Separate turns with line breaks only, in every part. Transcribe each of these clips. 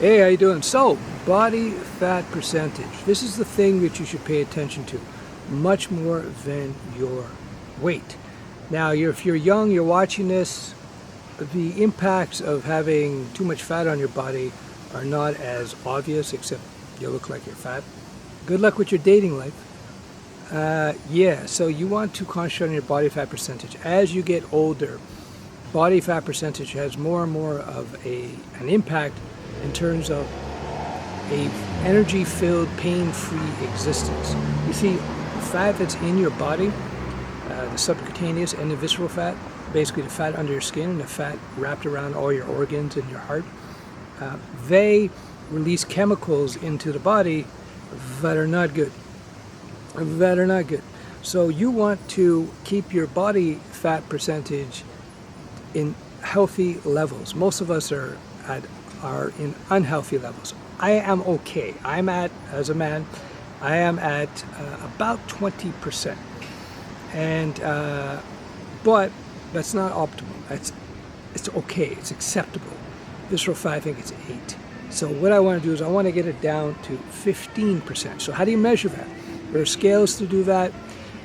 Hey, how you doing? So, body fat percentage. This is the thing that you should pay attention to, much more than your weight. Now, if you're young, you're watching this, the impacts of having too much fat on your body are not as obvious, except you look like you're fat. Good luck with your dating life. Yeah, so you want to concentrate on your body fat percentage. As you get older, body fat percentage has more and more of an impact in terms of a energy-filled, pain-free existence. You see, fat that's in your body, the subcutaneous and the visceral fat, basically the fat under your skin and the fat wrapped around all your organs and your heart, they release chemicals into the body that are not good. So you want to keep your body fat percentage in healthy levels. Most of us are in unhealthy levels. I am okay. As a man, I am at about 20%. And, but that's not optimal. It's okay, it's acceptable. Visceral fat, I think it's 8. So what I want to do is I want to get it down to 15%. So how do you measure that? There are scales to do that,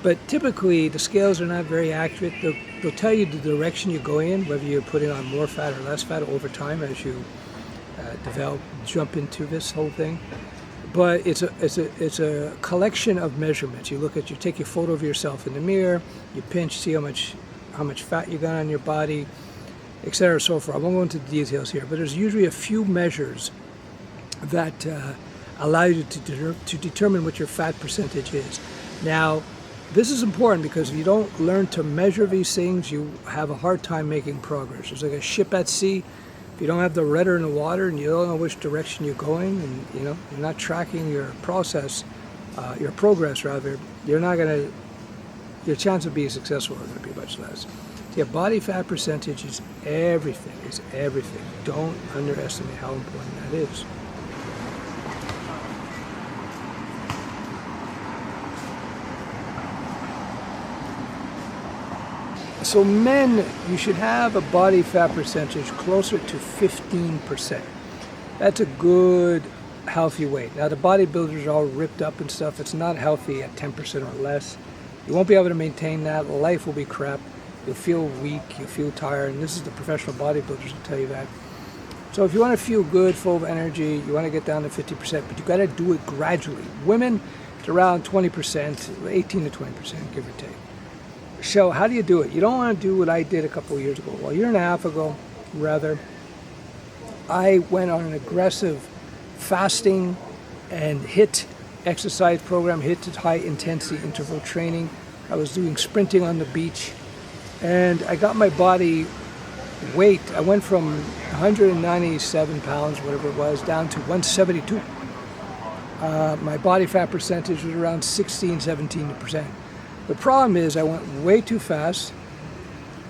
but typically the scales are not very accurate. They'll tell you the direction you're going in, whether you're putting on more fat or less fat over time as you jump into this whole thing. But it's a collection of measurements. You take a photo of yourself in the mirror, you pinch, see how much fat you got on your body, etc. So forth. I won't go into the details here, but there's usually a few measures that allow you to determine what your fat percentage is. Now, this is important because if you don't learn to measure these things, you have a hard time making progress. It's like a ship at sea. If you don't have the rudder in the water and you don't know which direction you're going, and you're not tracking your progress rather, your chance of being successful are going to be much less. So yeah, body fat percentage is everything. It's everything. Don't underestimate how important that is. So men, you should have a body fat percentage closer to 15%. That's a good, healthy weight. Now the bodybuilders are all ripped up and stuff. It's not healthy at 10% or less. You won't be able to maintain that. Life will be crap. You'll feel weak. You'll feel tired. And this is the professional bodybuilders will tell you that. So if you want to feel good, full of energy, you want to get down to 50%, but you got to do it gradually. Women, it's around 20%, 18 to 20%, give or take. So how do you do it? You don't want to do what I did a couple of years ago. Well, a year and a half ago, rather, I went on an aggressive fasting and HIIT exercise program, HIIT, high intensity interval training. I was doing sprinting on the beach, and I got my body weight. I went from 197 pounds, whatever it was, down to 172. My body fat percentage was around 17%. The problem is I went way too fast.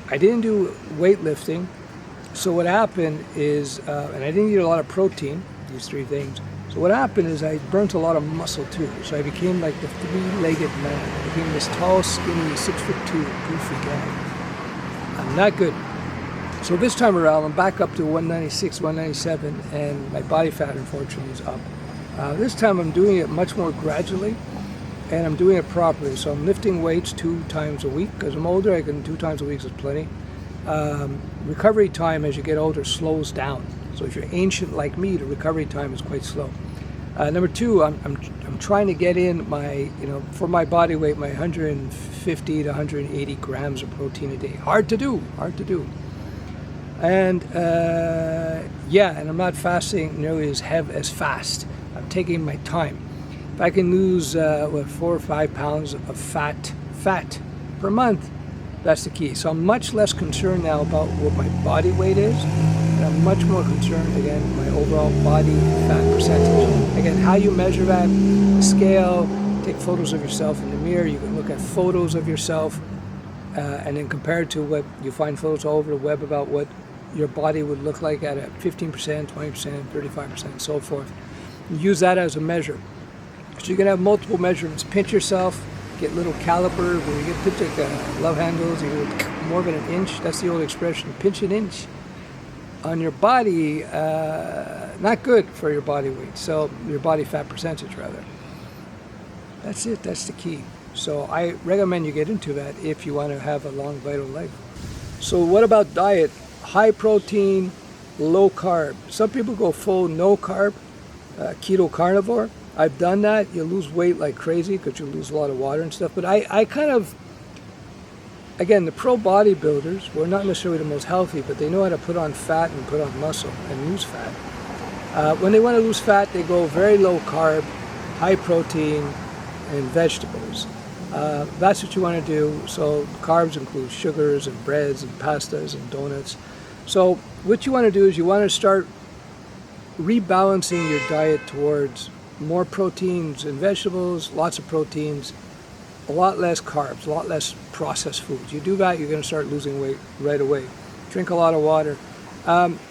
I didn't do weightlifting. So what happened is, and I didn't eat a lot of protein, these three things. So what happened is I burnt a lot of muscle too. So I became like the three-legged man. I became this tall, skinny, 6'2", goofy guy. I'm not good. So this time around, I'm back up to 196, 197, and my body fat, unfortunately, is up. This time I'm doing it much more gradually. And I'm doing it properly. So I'm lifting weights 2 times a week. As I'm older, 2 times a week is plenty. Recovery time as you get older slows down. So if you're ancient like me, the recovery time is quite slow. Number 2, I'm trying to get in my, for my body weight, my 150 to 180 grams of protein a day. Hard to do. And and I'm not fasting nearly as fast. I'm taking my time. If I can lose 4 or 5 pounds of fat per month, that's the key. So I'm much less concerned now about what my body weight is, and I'm much more concerned, again, my overall body fat percentage. Again, how you measure that, scale, take photos of yourself in the mirror. You can look at photos of yourself and then compare it to what you find photos all over the web about what your body would look like at 15%, 20%, 35%, and so forth. Use that as a measure. So you can have multiple measurements. Pinch yourself, get little caliper where you get pinch like love handles, you get more than an inch. That's the old expression, pinch an inch. On your body, not good for your body weight, so your body fat percentage rather. That's it, that's the key. So I recommend you get into that if you want to have a long, vital life. So what about diet? High protein, low carb. Some people go full no carb, keto carnivore. I've done that. You lose weight like crazy because you lose a lot of water and stuff. But I kind of, again, the pro bodybuilders were not necessarily the most healthy, but they know how to put on fat and put on muscle and lose fat. When they want to lose fat, they go very low carb, high protein, and vegetables. That's what you want to do. So carbs include sugars and breads and pastas and donuts. So what you want to do is you want to start rebalancing your diet towards more proteins and vegetables, lots of proteins, a lot less carbs, a lot less processed foods. You do that, you're going to start losing weight right away. Drink a lot of water.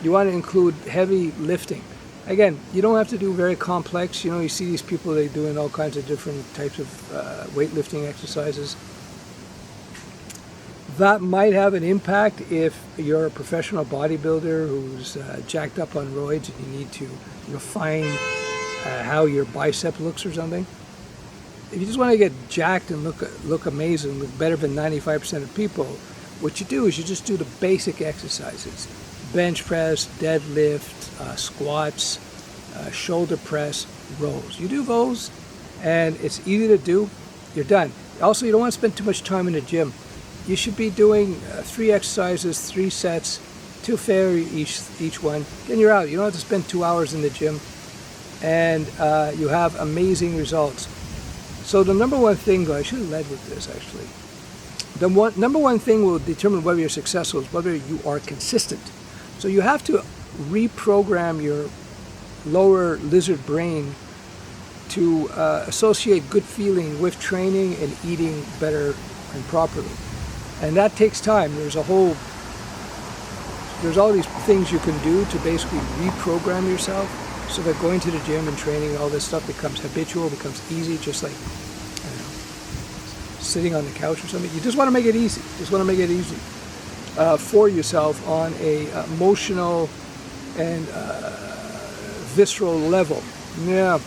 You want to include heavy lifting. Again, you don't have to do very complex. You know, you see these people, they're doing all kinds of different types of weightlifting exercises. That might have an impact if you're a professional bodybuilder who's jacked up on roids and you need to refine how your bicep looks or something. If you just want to get jacked and look amazing, look better than 95% of people, what you do is you just do the basic exercises. Bench press, deadlift, squats, shoulder press, rows. You do those and it's easy to do, you're done. Also, you don't want to spend too much time in the gym. You should be doing 3 exercises, 3 sets, 2 fair each one. Then you're out. You don't have to spend 2 hours in the gym, and you have amazing results. So the number one thing, I should have led with this actually. The number one thing will determine whether you're successful is whether you are consistent. So you have to reprogram your lower lizard brain to associate good feeling with training and eating better and properly. And that takes time. There's all these things you can do to basically reprogram yourself so that going to the gym and training, all this stuff becomes habitual, becomes easy, just like, I don't know, sitting on the couch or something. You just want to make it easy. Just want to make it easy for yourself on a emotional and visceral level. Yeah,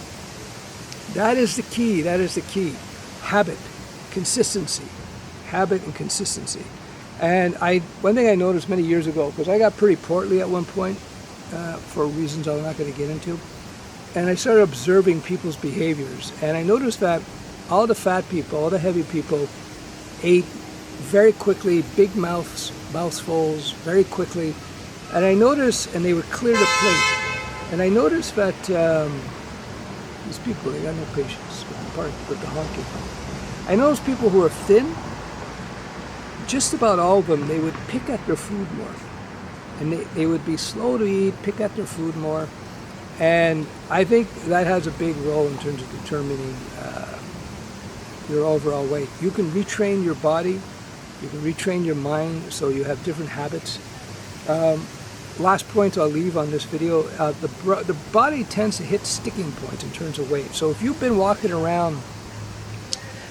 that is the key. That is the key. Habit, consistency. Habit and consistency. And one thing I noticed many years ago, because I got pretty portly at one point for reasons I'm not going to get into, and I started observing people's behaviors, and I noticed that all the fat people, all the heavy people ate very quickly, big mouthfuls very quickly, and I noticed, and they would clear the plate, and I noticed that these people, they got no patience with the honking. I noticed people who are thin, just about all of them, they would pick at their food more. And they would be slow to eat, pick at their food more. And I think that has a big role in terms of determining your overall weight. You can retrain your body, you can retrain your mind so you have different habits. Last point I'll leave on this video, the body tends to hit sticking points in terms of weight. So if you've been walking around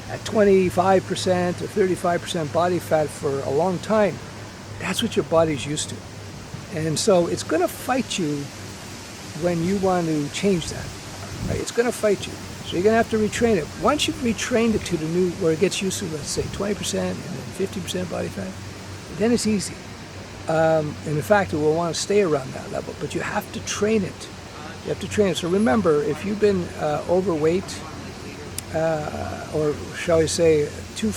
at 25% or 35% body fat for a long time, that's what your body's used to. And so it's going to fight you when you want to change that. Right? It's going to fight you. So you're going to have to retrain it. Once you've retrained it to the new, where it gets used to, let's say 20% and then 50% body fat, then it's easy. And in fact, it will want to stay around that level. But you have to train it. You have to train it. So remember, if you've been overweight, or shall we say too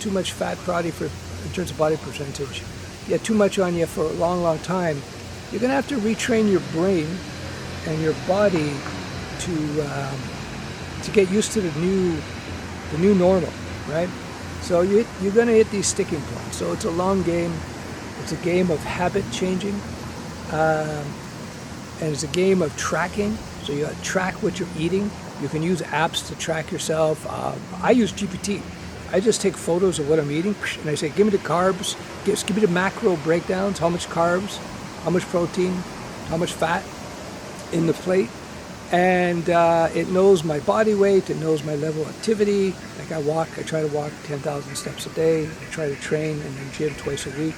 much fat body in terms of body percentage, you had too much on you for a long time, you're going to have to retrain your brain and your body to get used to the new normal, right? So you're going to hit these sticking points. So it's a long game. It's a game of habit changing, and it's a game of tracking. So you got to track what you're eating. You can use apps to track yourself. I use GPT. I just take photos of what I'm eating, and I say, give me the carbs, give me the macro breakdowns, how much carbs, how much protein, how much fat in the plate. And it knows my body weight, it knows my level of activity. Like I try to walk 10,000 steps a day. I try to train in the gym twice a week.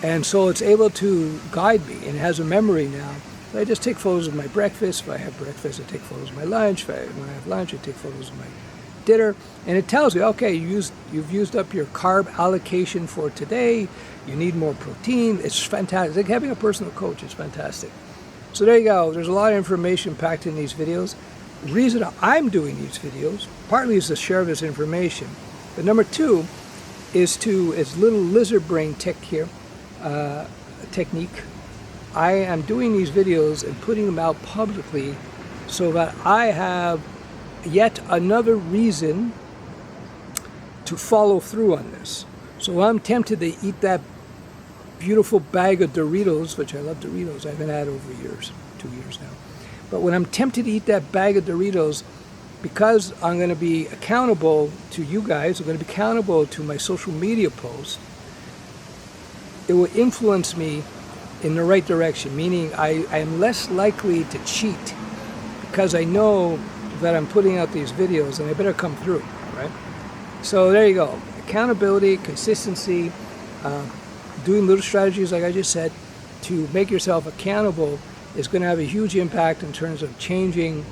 And so it's able to guide me, and it has a memory now So I just take photos of my breakfast. If I have breakfast, I take photos of my lunch. When I have lunch, I take photos of my dinner. And it tells you, okay, you've used up your carb allocation for today. You need more protein. It's fantastic. Like having a personal coach is fantastic. So there you go. There's a lot of information packed in these videos. The reason I'm doing these videos, partly is to share this information. But number two is little lizard brain technique. I am doing these videos and putting them out publicly so that I have yet another reason to follow through on this. So I'm tempted to eat that beautiful bag of Doritos, which I love Doritos. I haven't had over years, 2 years now. But when I'm tempted to eat that bag of Doritos, because I'm going to be accountable to you guys, I'm going to be accountable to my social media posts, it will influence me in the right direction, meaning I am less likely to cheat because I know that I'm putting out these videos and I better come through, right? So there you go. Accountability, consistency, doing little strategies like I just said to make yourself accountable is going to have a huge impact in terms of changing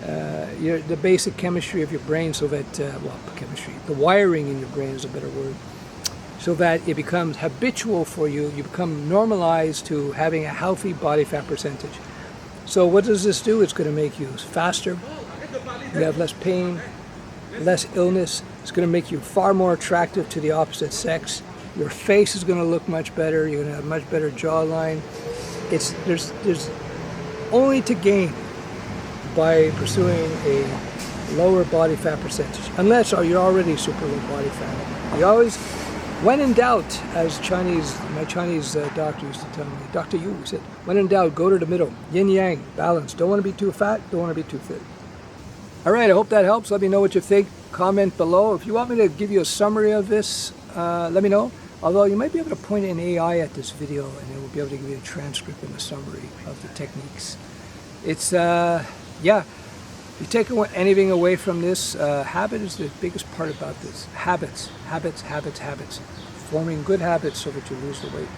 the basic chemistry of your brain so that, the wiring in your brain is a better word, so that it becomes habitual for you. You become normalized to having a healthy body fat percentage. So what does this do? It's going to make you faster. You have less pain, less illness. It's going to make you far more attractive to the opposite sex. Your face is going to look much better. You're going to have a much better jawline. There's only to gain by pursuing a lower body fat percentage, unless you're already super low body fat. You always, when in doubt, as my Chinese doctor used to tell me, Dr. Yu said, when in doubt, go to the middle, yin yang, balance. Don't want to be too fat, don't want to be too fit. All right, I hope that helps. Let me know what you think. Comment below. If you want me to give you a summary of this, let me know. Although you might be able to point an AI at this video and it will be able to give you a transcript and a summary of the techniques. It's, if you take anything away from this, habit is the biggest part about this. Habits. Forming good habits so that you lose the weight.